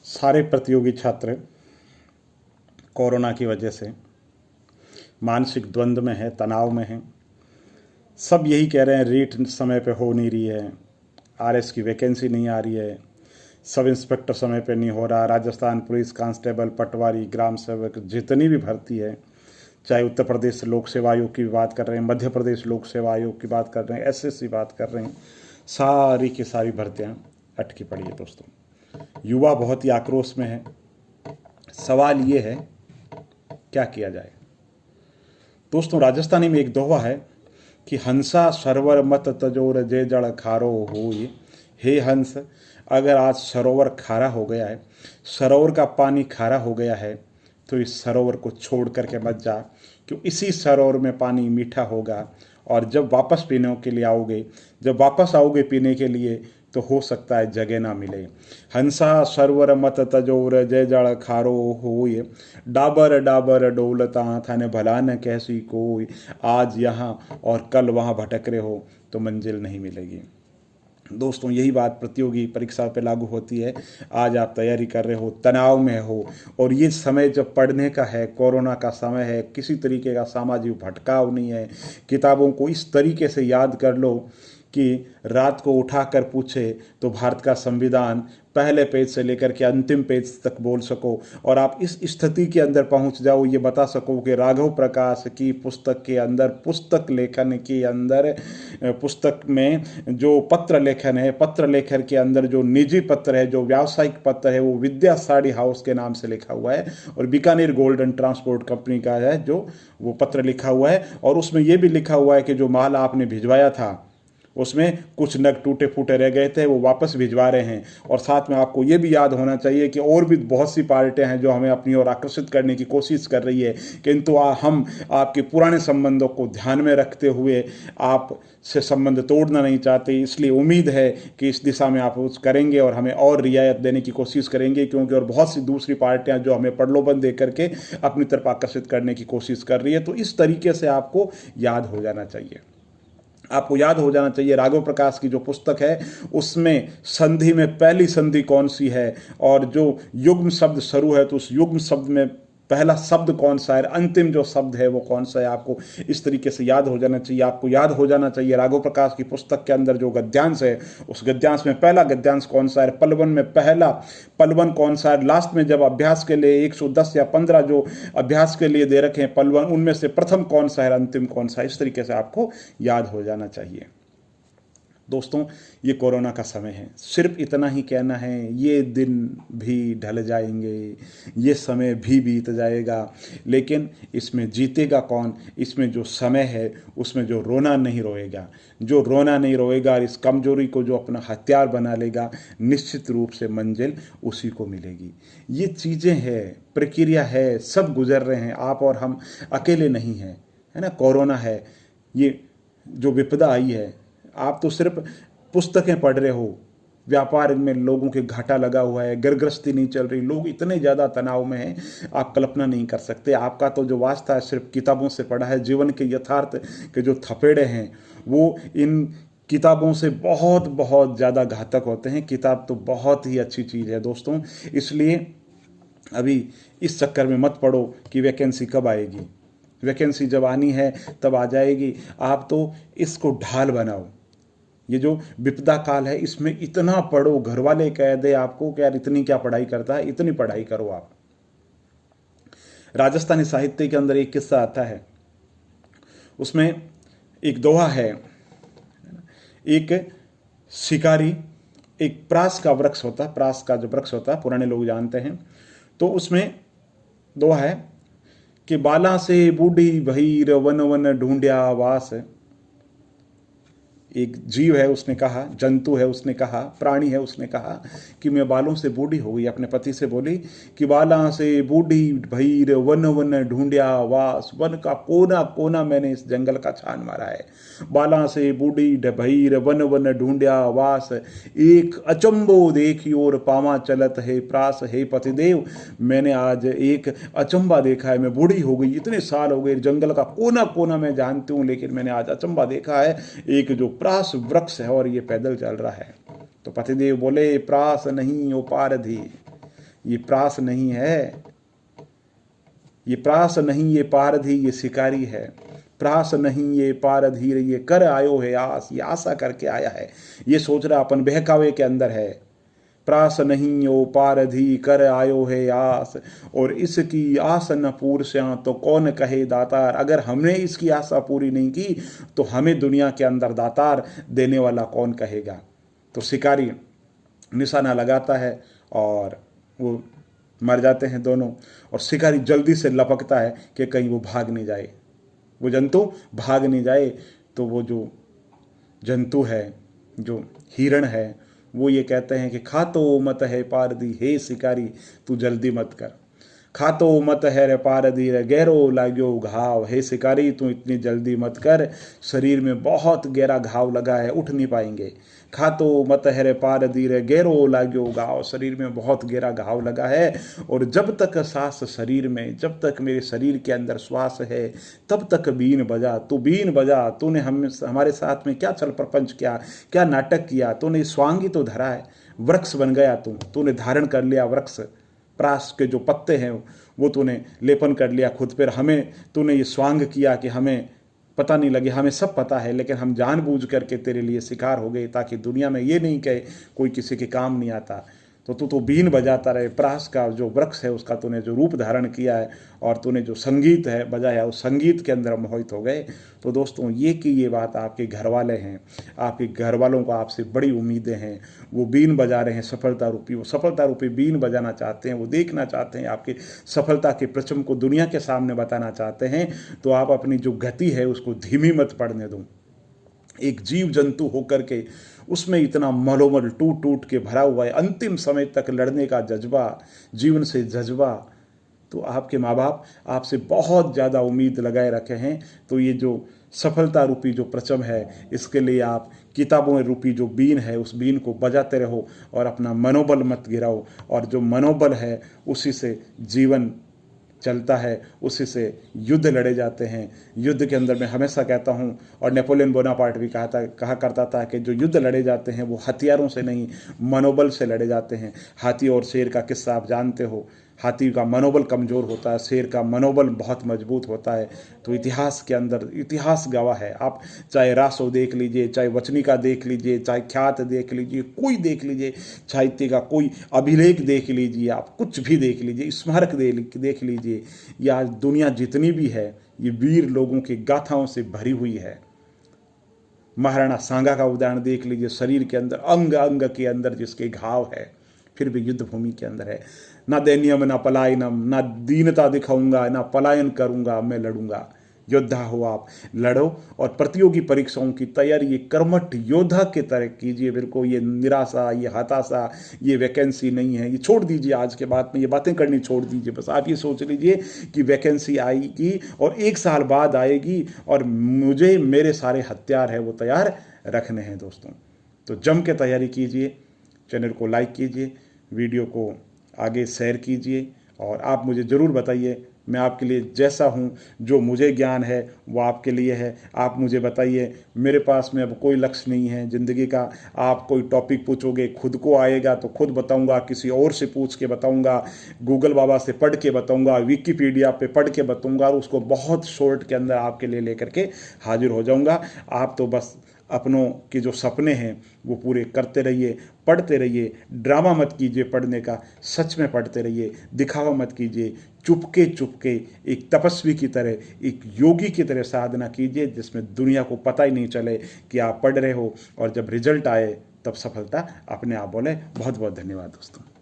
सारे प्रतियोगी छात्र कोरोना की वजह से मानसिक द्वंद्व में हैं, तनाव में हैं। सब यही कह रहे हैं रीट समय पे हो नहीं रही है, आरएस की वैकेंसी नहीं आ रही है, सब इंस्पेक्टर समय पे नहीं हो रहा, राजस्थान पुलिस कांस्टेबल, पटवारी, ग्राम सेवक जितनी भी भर्ती है, चाहे उत्तर प्रदेश लोक सेवा आयोग की बात कर रहे हैं, मध्य प्रदेश लोक सेवा आयोग की बात कर रहे हैं, एसएससी बात कर रहे हैं, सारी की सारी भर्तियां अटकी पड़ी है। दोस्तों, युवा बहुत ही आक्रोश में है। सवाल ये है क्या किया जाए। दोस्तों, राजस्थानी में एक दोहा है कि हंसा सरोवर मत तजोर जे जड़ खारो होय। हे हंस, अगर आज सरोवर खारा हो गया है, सरोवर का पानी खारा हो गया है, तो इस सरोवर को छोड़ करके मत जा, क्यों इसी सरोवर में पानी मीठा होगा। और जब वापस पीने के लिए आओगे, जब वापस आओगे पीने के लिए, तो हो सकता है जगह ना मिले। हंसा सरोवर मत तजोर जय जड़ खारो होय। डाबर डाबर डोलता थाने भला न कैसी कोई। आज यहाँ और कल वहाँ भटक रहे हो तो मंजिल नहीं मिलेगी। दोस्तों, यही बात प्रतियोगी परीक्षा पे लागू होती है। आज आप तैयारी कर रहे हो, तनाव में हो, और ये समय जब पढ़ने का है, कोरोना का समय है, किसी तरीके का सामाजिक भटकाव नहीं है, किताबों को इस तरीके से याद कर लो कि रात को उठाकर पूछे तो भारत का संविधान पहले पेज से लेकर के अंतिम पेज तक बोल सको, और आप इस स्थिति के अंदर पहुंच जाओ, ये बता सको कि राघव प्रकाश की पुस्तक के अंदर, पुस्तक लेखन के अंदर, पुस्तक में जो पत्र लेखन है, पत्र लेखन के अंदर जो निजी पत्र है, जो व्यावसायिक पत्र है, वो विद्या साड़ी हाउस के नाम से लिखा हुआ है, और बीकानेर गोल्डन ट्रांसपोर्ट कंपनी का है जो वो पत्र लिखा हुआ है। और उसमें ये भी लिखा हुआ है कि जो माल आपने भिजवाया था उसमें कुछ नग टूटे फूटे रह गए थे, वो वापस भिजवा रहे हैं। और साथ में आपको ये भी याद होना चाहिए कि और भी बहुत सी पार्टियां हैं जो हमें अपनी ओर आकर्षित करने की कोशिश कर रही है, किंतु हम आपके पुराने संबंधों को ध्यान में रखते हुए आप से संबंध तोड़ना नहीं चाहते। इसलिए उम्मीद है कि इस दिशा में आप कुछ करेंगे और हमें और रियायत देने की कोशिश करेंगे, क्योंकि और बहुत सी दूसरी पार्टियां जो हमें प्रलोभन दे करके अपनी तरफ आकर्षित करने की कोशिश कर रही है। तो इस तरीके से आपको याद हो जाना चाहिए, आपको याद हो जाना चाहिए राघव प्रकाश की जो पुस्तक है उसमें संधि में पहली संधि कौन सी है, और जो युग्म शब्द शुरू है तो उस युग्म शब्द में पहला शब्द कौन सा है, अंतिम जो शब्द है वो कौन सा है। आपको इस तरीके से याद हो जाना चाहिए। आपको याद हो जाना चाहिए राघव प्रकाश की पुस्तक के अंदर जो गद्यांश है, उस गद्यांश में पहला गद्यांश कौन सा है, पलवन में पहला पलवन कौन सा है, लास्ट में जब अभ्यास के लिए 110 या 15 जो अभ्यास के लिए दे रखे हैं पलवन, उनमें से प्रथम कौन सा है, अंतिम कौन सा है। इस तरीके से आपको याद हो जाना चाहिए। दोस्तों, ये कोरोना का समय है, सिर्फ इतना ही कहना है, ये दिन भी ढल जाएंगे, ये समय भी बीत जाएगा, लेकिन इसमें जीतेगा कौन। इसमें जो समय है उसमें जो रोना नहीं रोएगा, जो रोना नहीं रोएगा और इस कमजोरी को जो अपना हथियार बना लेगा, निश्चित रूप से मंजिल उसी को मिलेगी। ये चीज़ें हैं, प्रक्रिया है, सब गुजर रहे हैं, आप और हम अकेले नहीं हैं, है ना। कोरोना है, ये जो विपदा आई है, आप तो सिर्फ पुस्तकें पढ़ रहे हो, व्यापार में लोगों के घाटा लगा हुआ है, गृहस्थी नहीं चल रही, लोग इतने ज़्यादा तनाव में हैं, आप कल्पना नहीं कर सकते। आपका तो जो वास्ता है सिर्फ किताबों से पढ़ा है। जीवन के यथार्थ के जो थपेड़े हैं वो इन किताबों से बहुत बहुत ज़्यादा घातक होते हैं। किताब तो बहुत ही अच्छी चीज़ है दोस्तों, इसलिए अभी इस चक्कर में मत पड़ो कि वैकेंसी कब आएगी। वैकेंसी जब आनी है तब आ जाएगी। आप तो इसको ढाल बनाओ। ये जो विपदा काल है इसमें इतना पढ़ो, घर वाले कह दे आपको कि यार इतनी क्या पढ़ाई करता है, इतनी पढ़ाई करो आप। राजस्थानी साहित्य के अंदर एक किस्सा आता है, उसमें एक दोहा है। एक शिकारी, एक प्रास का वृक्ष होता है, प्रास का जो वृक्ष होता है पुराने लोग जानते हैं, तो उसमें दोहा है कि बाला से बूढ़ी भईर वन वन ढूंढ्या वास। एक जीव है, उसने कहा, जंतु है, उसने कहा, प्राणी है, उसने कहा कि मैं बालों से बूढ़ी हो गई। अपने पति से बोली कि बाला से बूढ़ी भईर वन वन ढूंढ्या वास। वन का कोना कोना मैंने इस जंगल का छान मारा है। बाला से बूढ़ी भईर वन वन ढूंढ्या वास। एक अचंबो देखी और पावा चलत है प्रास। हे पतिदेव, मैंने आज एक अचंबा देखा है। मैं बूढ़ी हो गई, इतने साल हो गए, जंगल का कोना कोना मैं जानती हूँ, लेकिन मैंने आज अचंबा देखा है। एक जो प्रास वृक्ष है और ये पैदल चल रहा है। तो पतिदेव बोले, प्रास नहीं उपारधि, ये प्रास नहीं है, ये प्रास नहीं ये पारधी ये शिकारी है। प्रास नहीं ये पारधीर ये कर आयो है आस, ये आशा करके आया है, ये सोच रहा अपन बहकावे के अंदर है। प्रास नहीं यो पारधी कर आयो है आस, और इसकी आस न पूर स्या तो कौन कहे दातार। अगर हमने इसकी आशा पूरी नहीं की तो हमें दुनिया के अंदर दातार देने वाला कौन कहेगा। तो शिकारी निशाना लगाता है और वो मर जाते हैं दोनों, और शिकारी जल्दी से लपकता है कि कहीं वो भाग नहीं जाए, वो जंतु भाग नहीं जाए। तो वो जो जंतु है, जो हिरण है, वो ये कहते हैं कि खातो मत है पारदी, हे शिकारी तू जल्दी मत कर। खातो मत है रे पारदी रे गहरो लाग्यो घाव, हे शिकारी तू इतनी जल्दी मत कर, शरीर में बहुत गहरा घाव लगा है, उठ नहीं पाएंगे। खातो मत है रे पारदी रे गहरो लाग्यो घाव, शरीर में बहुत गहरा घाव लगा है, और जब तक सांस शरीर में, जब तक मेरे शरीर के अंदर श्वास है, तब तक बीन बजा। तू बीन बजा, तूने हमारे साथ में क्या छल प्रपंच किया, क्या नाटक किया। तूने स्वांगी तो धरा है, वृक्ष बन गया तूने धारण कर लिया वृक्ष, प्रास के जो पत्ते हैं वो तूने लेपन कर लिया खुद पर। हमें तूने ये स्वांग किया कि हमें पता नहीं लगे, हमें सब पता है, लेकिन हम जानबूझ करके तेरे लिए शिकार हो गए, ताकि दुनिया में ये नहीं कहे कोई किसी के काम नहीं आता। तो तू तो बीन बजाता रहे, प्रास का जो वृक्ष है उसका तूने जो रूप धारण किया है, और तूने जो संगीत है बजाया, उस संगीत के अंदर मोहित हो गए। तो दोस्तों ये बात आपके घर वाले हैं, आपके घर वालों को आपसे बड़ी उम्मीदें हैं। वो बीन बजा रहे हैं सफलता रूपी, वो सफलता रूपी बीन बजाना चाहते हैं, वो देखना चाहते हैं आपकी सफलता के प्रचम को दुनिया के सामने बताना चाहते हैं। तो आप अपनी जो गति है उसको धीमी मत पड़ने दो। एक जीव जंतु होकर के उसमें इतना मलोमल टूट टूट के भरा हुआ है, अंतिम समय तक लड़ने का जज्बा, जीवन से जज्बा। तो आपके माँ बाप आपसे बहुत ज़्यादा उम्मीद लगाए रखे हैं। तो ये जो सफलता रूपी जो प्रचम है, इसके लिए आप किताबों रूपी जो बीन है उस बीन को बजाते रहो, और अपना मनोबल मत गिराओ। और जो मनोबल है उसी से जीवन चलता है, उसी से युद्ध लड़े जाते हैं। युद्ध के अंदर मैं हमेशा कहता हूँ, और नेपोलियन बोनापार्ट भी कहा करता था कि जो युद्ध लड़े जाते हैं वो हथियारों से नहीं, मनोबल से लड़े जाते हैं। हाथी और शेर का किस्सा आप जानते हो, हाथी का मनोबल कमज़ोर होता है, शेर का मनोबल बहुत मजबूत होता है। तो इतिहास के अंदर इतिहास गवाह है। आप चाहे रासो देख लीजिए, चाहे वचनिका देख लीजिए, चाहे ख्यात देख लीजिए, कोई देख लीजिए, साहित्य का कोई अभिलेख देख लीजिए, आप कुछ भी देख लीजिए, स्मारक देख लीजिए, या दुनिया जितनी भी है ये वीर लोगों की गाथाओं से भरी हुई है। महाराणा सांगा का उदाहरण देख लीजिए, शरीर के अंदर अंग अंग के अंदर जिसके घाव है, फिर भी युद्ध भूमि के अंदर है। ना दैन्यम ना पलायनम, ना दीनता दिखाऊंगा, ना पलायन करूंगा, मैं लड़ूंगा। योद्धा हो आप, लड़ो, और प्रतियोगी परीक्षाओं की तैयारी ये कर्मठ योद्धा के तरह कीजिए। मेरे को ये निराशा, ये हताशा, ये वैकेंसी नहीं है, ये छोड़ दीजिए। आज के बाद में ये बातें करनी छोड़ दीजिए। बस आप ये सोच लीजिए कि वैकेंसी आएगी और 1 साल बाद आएगी, और मुझे मेरे सारे हथियार है वो तैयार रखने हैं दोस्तों। तो जम के तैयारी कीजिए, चैनल को लाइक कीजिए, वीडियो को आगे शेयर कीजिए, और आप मुझे ज़रूर बताइए, मैं आपके लिए जैसा हूँ, जो मुझे ज्ञान है वो आपके लिए है। आप मुझे बताइए, मेरे पास में अब कोई लक्ष्य नहीं है ज़िंदगी का। आप कोई टॉपिक पूछोगे, खुद को आएगा तो खुद बताऊँगा, किसी और से पूछ के बताऊँगा, गूगल बाबा से पढ़ के बताऊँगा, विकिपीडिया पे पढ़ के बताऊँगा, और उसको बहुत शॉर्ट के अंदर आपके लिए लेकर के हाजिर हो जाऊँगा। आप तो बस अपनों के जो सपने हैं वो पूरे करते रहिए, पढ़ते रहिए, ड्रामा मत कीजिए पढ़ने का, सच में पढ़ते रहिए, दिखावा मत कीजिए, चुपके चुपके एक तपस्वी की तरह, एक योगी की तरह साधना कीजिए, जिसमें दुनिया को पता ही नहीं चले कि आप पढ़ रहे हो, और जब रिजल्ट आए तब सफलता अपने आप बोले। बहुत बहुत धन्यवाद दोस्तों।